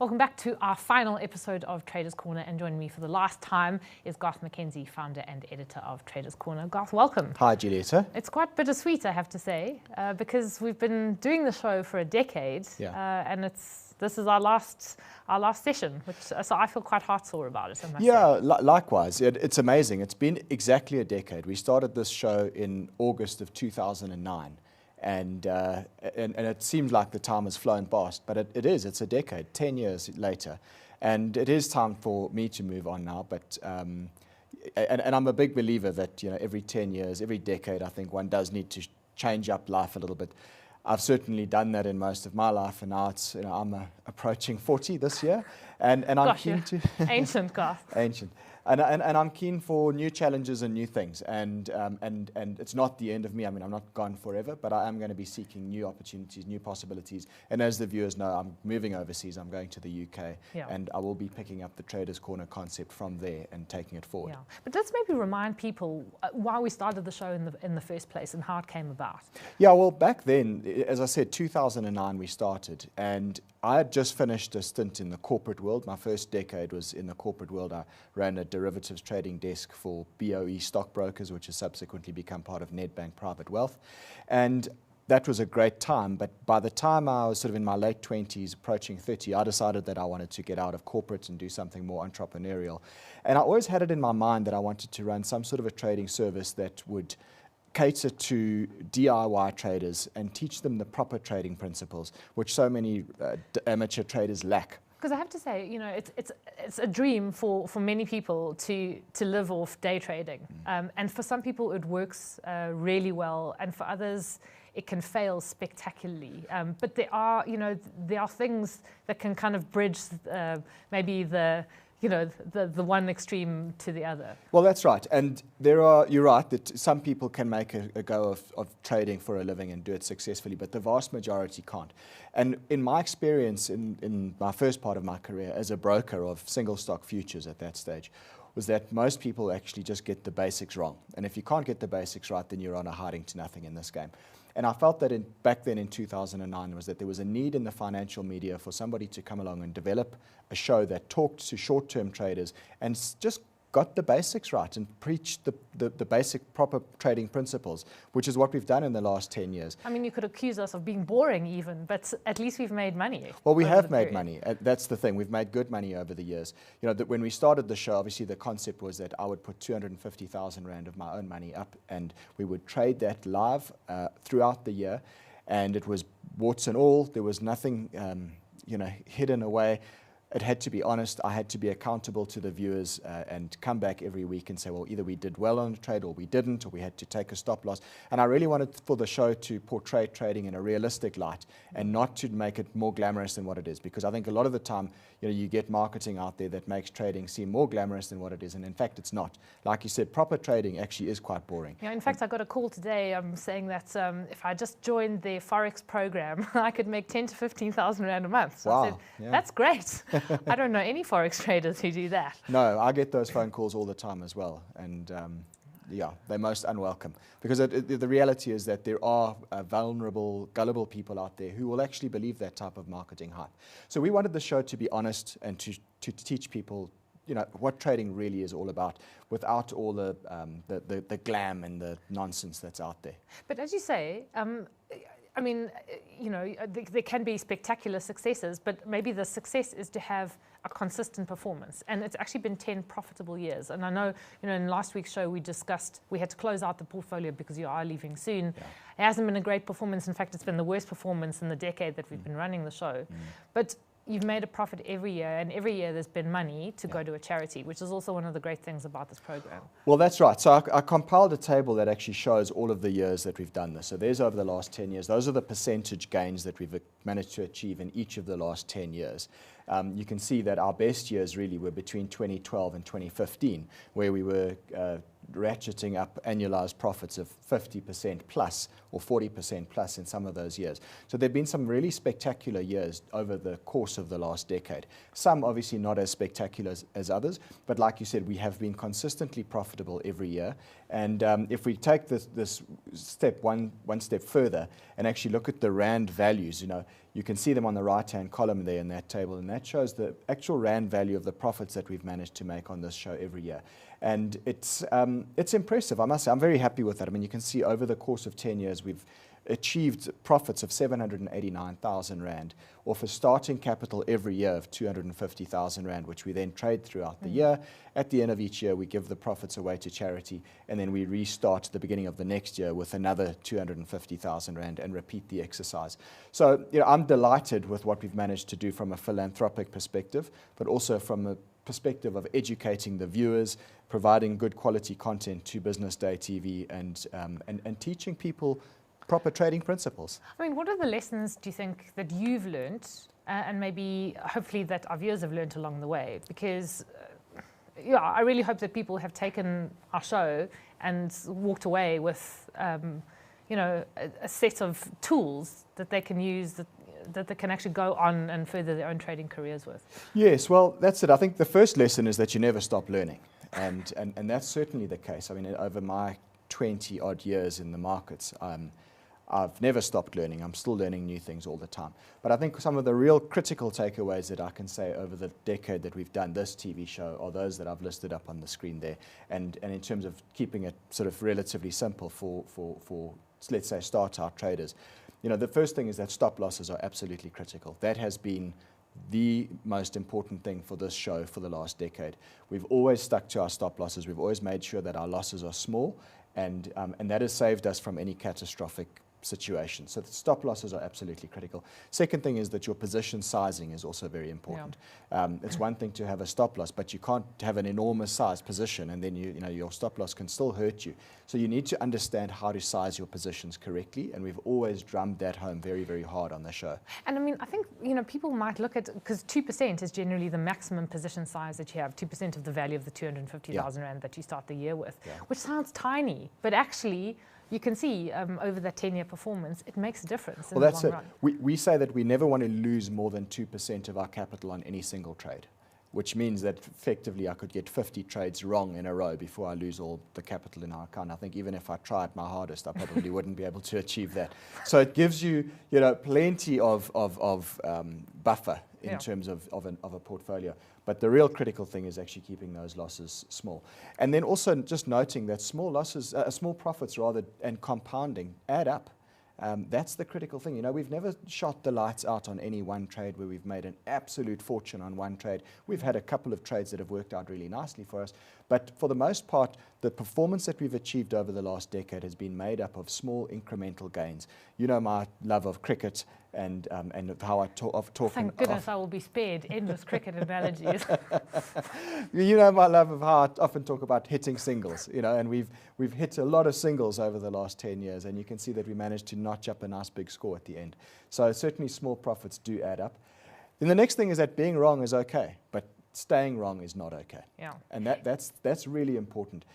Welcome back to our final episode of Traders Corner, and joining me for the last time is Garth McKenzie, founder and editor of Traders Corner. Garth, welcome. Hi, Julieta. It's quite bittersweet, I have to say, because we've been doing the show for a decade, and this is our last session, so I feel quite heartsore about it. Likewise. It's amazing. It's been exactly a decade. We started this show in August of 2009. And it seems like the time has flown past, but it is. It's a decade, 10 years later. And it is time for me to move on now. But and I'm a big believer that, every 10 years, every decade, I think one does need to change up life a little bit. I've certainly done that in most of my life, and now it's, I'm approaching 40 this year. And I'm keen to... Ancient, Garth. Ancient. And I'm keen for new challenges and new things, and it's not the end of me. I mean, I'm not gone forever, but I am going to be seeking new opportunities, new possibilities. And as the viewers know, I'm moving overseas. I'm going to the UK, and I will be picking up the Traders Corner concept from there and taking it forward. Yeah. But let's maybe remind people why we started the show in the first place and how it came about. Yeah, well, back then, as I said, 2009 we started, and I had just finished a stint in the corporate world. My first decade was in the corporate world. I ran a derivatives trading desk for BOE Stockbrokers, which has subsequently become part of Nedbank Private Wealth. And that was a great time. But by the time I was sort of in my late 20s, approaching 30, I decided that I wanted to get out of corporate and do something more entrepreneurial. And I always had it in my mind that I wanted to run some sort of a trading service that would cater to DIY traders and teach them the proper trading principles, which so many amateur traders lack. Because I have to say, it's a dream for many people to live off day trading, and for some people it works really well, and for others it can fail spectacularly. But there are things that can kind of bridge maybe the one extreme to the other. Well, that's right. And you're right that some people can make a go of trading for a living and do it successfully, but the vast majority can't. And in my experience in my first part of my career as a broker of single stock futures at that stage, was that most people actually just get the basics wrong. And if you can't get the basics right, then you're on a hiding to nothing in this game. And I felt that back then in 2009 was that there was a need in the financial media for somebody to come along and develop a show that talked to short-term traders and just got the basics right and preached the basic proper trading principles, which is what we've done in the last 10 years. I mean, you could accuse us of being boring even, but at least we've made money. Well, we have made money. That's the thing. We've made good money over the years. That when we started the show, obviously the concept was that I would put 250,000 Rand of my own money up, and we would trade that live throughout the year, and it was warts and all. There was nothing, hidden away. It had to be honest. I had to be accountable to the viewers and come back every week and say, well, either we did well on the trade or we didn't, or we had to take a stop loss. And I really wanted for the show to portray trading in a realistic light and not to make it more glamorous than what it is, because I think a lot of the time, you get marketing out there that makes trading seem more glamorous than what it is, and in fact, it's not. Like you said, proper trading actually is quite boring. Yeah, in fact, I got a call today saying that if I just joined the Forex program, I could make 10 to 15,000 Rand a month. So wow, I said, that's great. I don't know any Forex traders who do that. No, I get those phone calls all the time as well, and they're most unwelcome, because the reality is that there are vulnerable, gullible people out there who will actually believe that type of marketing hype. So we wanted the show to be honest and to teach people what trading really is all about, without all the glam and the nonsense that's out there. But as you say, I mean, there can be spectacular successes, but maybe the success is to have a consistent performance. And it's actually been 10 profitable years. And I know, in last week's show, we discussed we had to close out the portfolio because you are leaving soon. Yeah. It hasn't been a great performance. In fact, it's been the worst performance in the decade that we've been running the show. But you've made a profit every year, and every year there's been money to go to a charity, which is also one of the great things about this program. Well, that's right. So I compiled a table that actually shows all of the years that we've done this. So there's over the last 10 years. Those are the percentage gains that we've managed to achieve in each of the last 10 years. You can see that our best years really were between 2012 and 2015, where we were ratcheting up annualized profits of 50% plus or 40% plus in some of those years. So there have been some really spectacular years over the course of the last decade. Some obviously not as spectacular as others, but like you said, we have been consistently profitable every year. And if we take this step one step further and actually look at the Rand values, You can see them on the right-hand column there in that table, and that shows the actual rand value of the profits that we've managed to make on this show every year. And it's impressive, I must say. I'm very happy with that. I mean, you can see over the course of 10 years, we've achieved profits of 789,000 Rand off a starting capital every year of 250,000 Rand, which we then trade throughout the year. At the end of each year, we give the profits away to charity, and then we restart at the beginning of the next year with another 250,000 Rand and repeat the exercise. So, I'm delighted with what we've managed to do from a philanthropic perspective, but also from a perspective of educating the viewers, providing good quality content to BusinessDay TV, and teaching people proper trading principles. I mean, what are the lessons, do you think, that you've learned, and maybe hopefully that our viewers have learned along the way? Because, I really hope that people have taken our show and walked away with, a set of tools that they can use, that they can actually go on and further their own trading careers with. Yes, well, that's it. I think the first lesson is that you never stop learning. And that's certainly the case. I mean, over my 20-odd years in the markets, I've never stopped learning. I'm still learning new things all the time. But I think some of the real critical takeaways that I can say over the decade that we've done this TV show are those that I've listed up on the screen there. And in terms of keeping it sort of relatively simple for let's say, start-out traders, the first thing is that stop losses are absolutely critical. That has been the most important thing for this show for the last decade. We've always stuck to our stop losses. We've always made sure that our losses are small, and that has saved us from any catastrophic situation. So the stop losses are absolutely critical. Second thing is that your position sizing is also very important. It's one thing to have a stop loss, but you can't have an enormous size position and then your stop loss can still hurt you. So you need to understand how to size your positions correctly, and we've always drummed that home very, very hard on the show. And I mean, I think people might look at, because 2% is generally the maximum position size that you have, 2% of the value of the 250,000 Rand that you start the year with, which sounds tiny, but actually you can see over that 10-year performance, it makes a difference in the long run. We say that we never want to lose more than 2% of our capital on any single trade, which means that effectively I could get 50 trades wrong in a row before I lose all the capital in our account. I think even if I tried my hardest, I probably wouldn't be able to achieve that. So it gives you, plenty of buffer in terms of a portfolio. But the real critical thing is actually keeping those losses small. And then also just noting that small losses, small profits rather, and compounding add up. That's the critical thing. We've never shot the lights out on any one trade where we've made an absolute fortune on one trade. We've had a couple of trades that have worked out really nicely for us. But for the most part, the performance that we've achieved over the last decade has been made up of small incremental gains. My love of cricket and how I've talked. Thank goodness I will be spared endless cricket analogies. My love of how I often talk about hitting singles, and we've hit a lot of singles over the last 10 years, and you can see that we managed to notch up a nice big score at the end. So certainly small profits do add up. Then the next thing is that being wrong is okay, but staying wrong is not okay. And that's really important.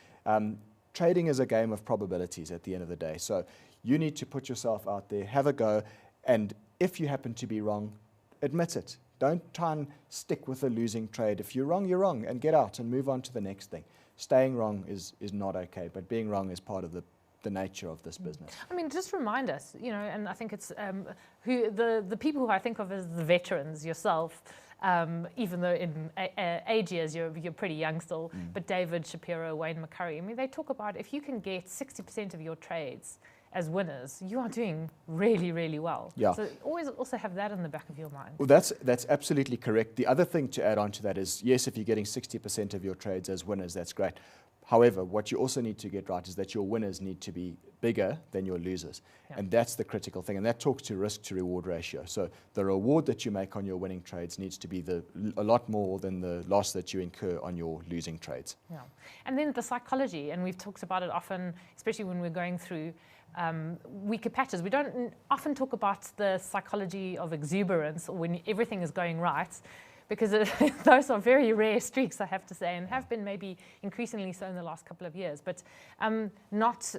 Trading is a game of probabilities at the end of the day. So you need to put yourself out there, have a go, and if you happen to be wrong, admit it. Don't try and stick with a losing trade. If you're wrong, and get out and move on to the next thing. Staying wrong is not okay, but being wrong is part of the nature of this business. I mean, just remind us, and I think it's the people who I think of as the veterans, yourself, even though in age years you're pretty young still, but David Shapiro, Wayne McCurry, I mean, they talk about if you can get 60% of your trades as winners, you are doing really, really well. So always also have that in the back of your mind. Well, that's absolutely correct. The other thing to add on to that is, yes, if you're getting 60% of your trades as winners, that's great. However, what you also need to get right is that your winners need to be bigger than your losers. And that's the critical thing. And that talks to risk to reward ratio. So the reward that you make on your winning trades needs to be a lot more than the loss that you incur on your losing trades. And then the psychology, and we've talked about it often, especially when we're going through weaker patches. We don't often talk about the psychology of exuberance or when everything is going right, because those are very rare streaks, I have to say, and have been maybe increasingly so in the last couple of years. But not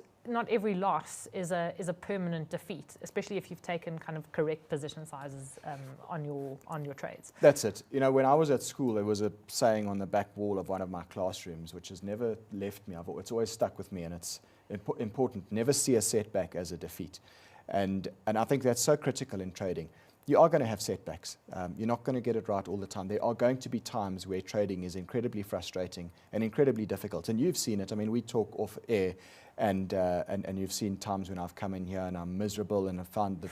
every loss is a permanent defeat, especially if you've taken kind of correct position sizes on your trades. That's it. When I was at school, there was a saying on the back wall of one of my classrooms, which has never left me. It's always stuck with me, and it's important. Never see a setback as a defeat, and I think that's so critical in trading. you are going to have setbacks. You're not going to get it right all the time. There are going to be times where trading is incredibly frustrating and incredibly difficult. And you've seen it. I mean, we talk off air, and you've seen times when I've come in here and I'm miserable and I found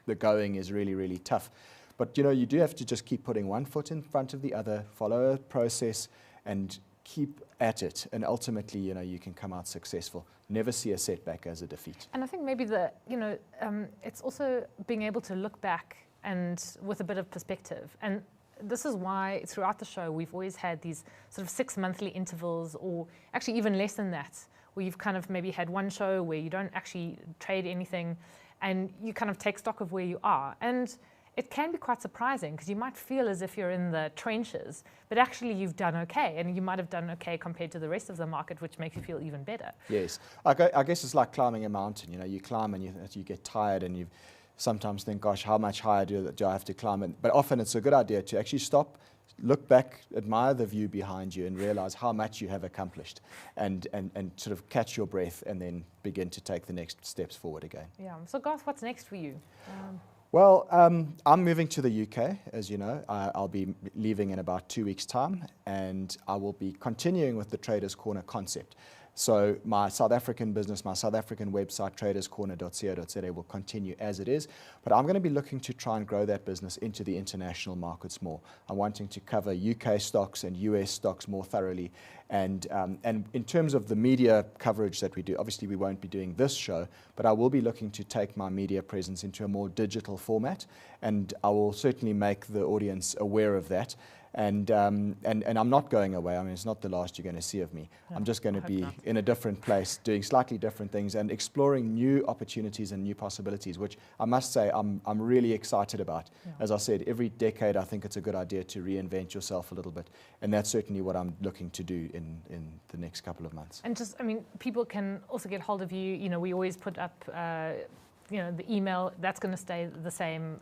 the going is really, really tough. But, you know, you do have to just keep putting one foot in front of the other, follow a process, and keep at it. And ultimately, you know, you can come out successful. Never see a setback as a defeat. And I think maybe it's also being able to look back and with a bit of perspective. And this is why throughout the show, we've always had these sort of 6 monthly intervals, or actually even less than that, where you've kind of maybe had one show where you don't actually trade anything and you kind of take stock of where you are. And it can be quite surprising because you might feel as if you're in the trenches, but actually you've done okay, and you might have done okay compared to the rest of the market, which makes you feel even better. Yes. I guess it's like climbing a mountain. You know, you climb and you get tired, and you sometimes think, gosh, how much higher do I have to climb? But often it's a good idea to actually stop, look back, admire the view behind you, and realize how much you have accomplished, and sort of catch your breath, and then begin to take the next steps forward again. Yeah. So Garth, what's next for you? Well, I'm moving to the UK, as you know. I'll be leaving in about 2 weeks' time, and I will be continuing with the Traders Corner concept. So my South African business, my South African website, TradersCorner.co.za, will continue as it is, but I'm going to be looking to try and grow that business into the international markets more. I'm wanting to cover UK stocks and US stocks more thoroughly, and in terms of the media coverage that we do, obviously we won't be doing this show, but I will be looking to take my media presence into a more digital format, and I will certainly make the audience aware of that. And I'm not going away. I mean, it's not the last you're going to see of me. No, I'm just going to be not. in a different place, doing slightly different things and exploring new opportunities and new possibilities, which I must say I'm really excited about. Yeah. As I said, every decade I think it's a good idea to reinvent yourself a little bit, and that's certainly what I'm looking to do in the next couple of months. And just, I mean, people can also get hold of you. You know, we always put up, the email. That's going to stay the same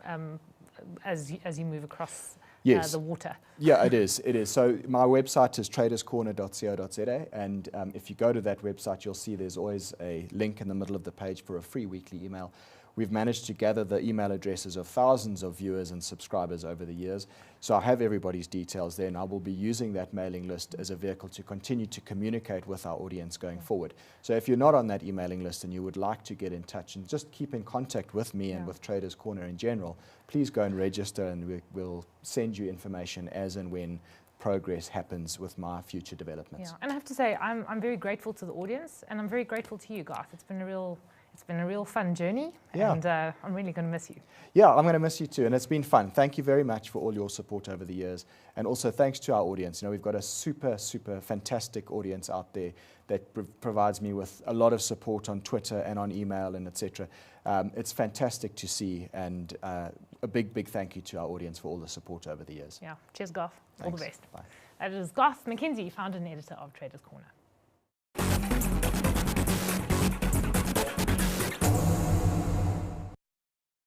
as you move across. Yes. The water. Yeah, it is. It is. So my website is TradersCorner.co.za, and if you go to that website, you'll see there's always a link in the middle of the page for a free weekly email. We've managed to gather the email addresses of thousands of viewers and subscribers over the years. So I have everybody's details there, and I will be using that mailing list as a vehicle to continue to communicate with our audience going forward. So if you're not on that emailing list and you would like to get in touch and just keep in contact with me and with Traders Corner in general, please go and register, and we'll send you information as and when progress happens with my future developments. Yeah, and I have to say, I'm very grateful to the audience, and I'm very grateful to you, Garth. It's been a real fun journey, and I'm really going to miss you. Yeah, I'm going to miss you too, and it's been fun. Thank you very much for all your support over the years, and also thanks to our audience. You know, we've got a super fantastic audience out there that provides me with a lot of support on Twitter and on email and etc. It's fantastic to see, and a big thank you to our audience for all the support over the years. Yeah, cheers, Garth. All the best. Bye. That is Garth McKenzie, founder and editor of Traders Corner.